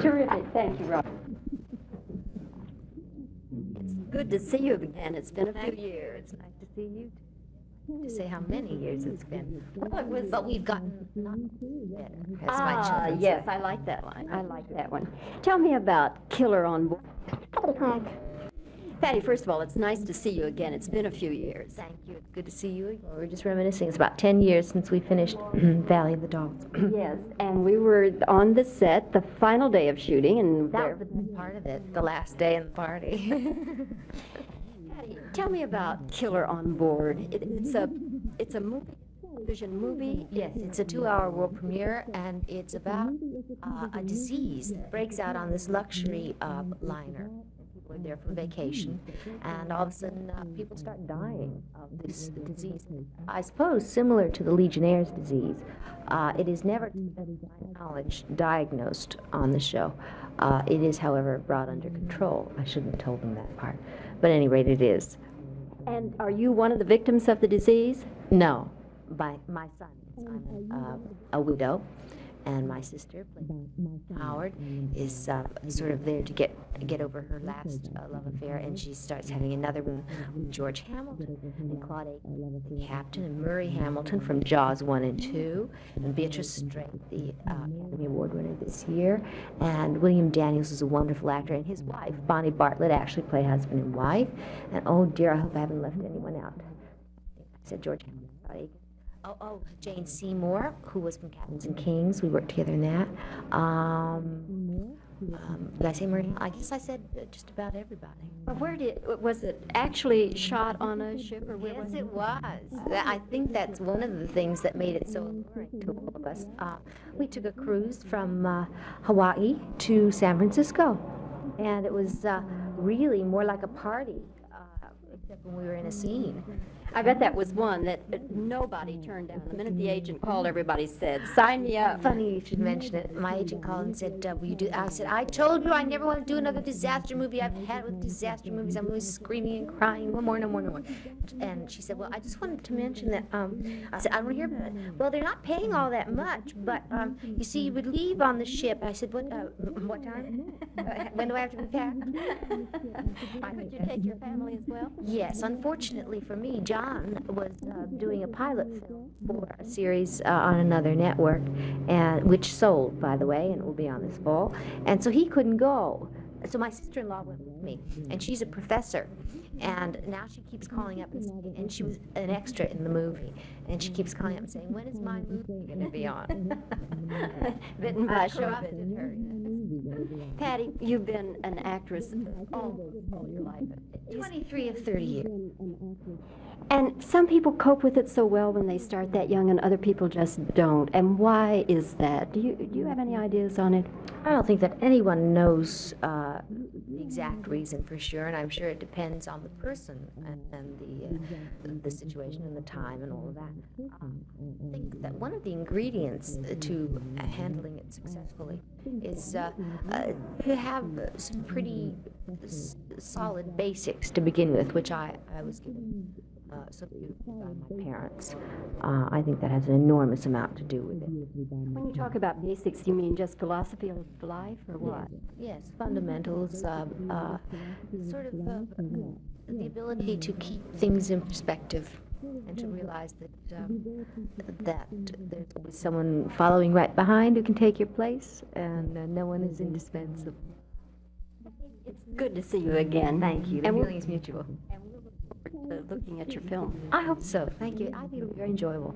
Terrific. Thank you, Rob. It's good to see you again. It's been a few years. It's nice to see you. To say how many years it's been. Well, it was, But we've gotten better, as my children yes, say. I like that line. I like that one. Tell me about Killer on Board. Patty, first of all, it's nice to see you again. It's been a few years. Thank you. It's good to see you. We were just reminiscing. It's about 10 years since we finished Valley of the Dolls. Yes, and we were on the set the final day of shooting, and That was the best part of it, the last day in the party. Patty, tell me about Killer on Board. It's a movie, television movie. Yes, it's a 2-hour world premiere, and it's about a disease that breaks out on this luxury liner. People are there for vacation, and all of a sudden people start dying of this disease. I suppose similar to the Legionnaire's disease. It is never, to my knowledge, diagnosed on the show. It is, however, brought under control. I shouldn't have told them that part. But at any rate, it is. And are you one of the victims of the disease? No, by my son. I'm a widow, and my sister, Howard, is sort of there to get over her last love affair, and she starts having another one with George Hamilton and Claude Aiken, the captain, and Murray Hamilton from Jaws 1 and 2, and Beatrice Straight, the Academy Award winner this year, and William Daniels is a wonderful actor, and his wife, Bonnie Bartlett, actually play husband and wife, and oh dear, I hope I haven't left anyone out. I said George Hamilton, Claude Aiken. Jane Seymour, who was from Captains and Kings. We worked together in that. Did I say Murray? I guess I said just about everybody. But was it actually shot on a ship, or where Yes, was it was. I think that's one of the things that made it so alluring to all of us. We took a cruise from Hawaii to San Francisco, and it was really more like a party, except when we were in a scene. I bet that was one that nobody turned down. The minute the agent called, everybody said, "Sign me up." Funny you should mention it. My agent called and said, will you do? I said, I told you I never want to do another disaster movie. I've had it with disaster movies. I'm always screaming and crying. No more, no more, no more. And she said, well, I just wanted to mention that, I said, I don't hear about it. Well, they're not paying all that much, but you see, you would leave on the ship. I said, what time? When do I have to be packed? Could you take your family as well? Yes, unfortunately for me, John was doing a pilot film for a series on another network, and which sold, by the way, and it will be on this fall. And so he couldn't go. So my sister-in-law went with me, and she's a professor. And now she keeps calling up and saying, and she was an extra in the movie, and she keeps calling up and saying, when is my movie going to be on? Bitten by corrupted her. Patty, you've been an actress all your life. 23 of 30 years. And some people cope with it so well when they start that young, and other people just don't. And why is that? Do you have any ideas on it? I don't think that anyone knows the exact reason for sure, and I'm sure it depends on the person and the situation and the time and all of that. I think that one of the ingredients to handling it successfully is to have some pretty solid basics to begin with, which I was given so by my parents. I think that has an enormous amount to do with it. When you talk about basics, you mean just philosophy of life, or what? Yes, fundamentals, sort of the ability to keep things in perspective and to realize that there's always someone following right behind who can take your place, and no one is indispensable. It's good to see you again. Thank you. The And feeling is mutual. looking at your film. I hope so. Thank you. I think it'll be very enjoyable.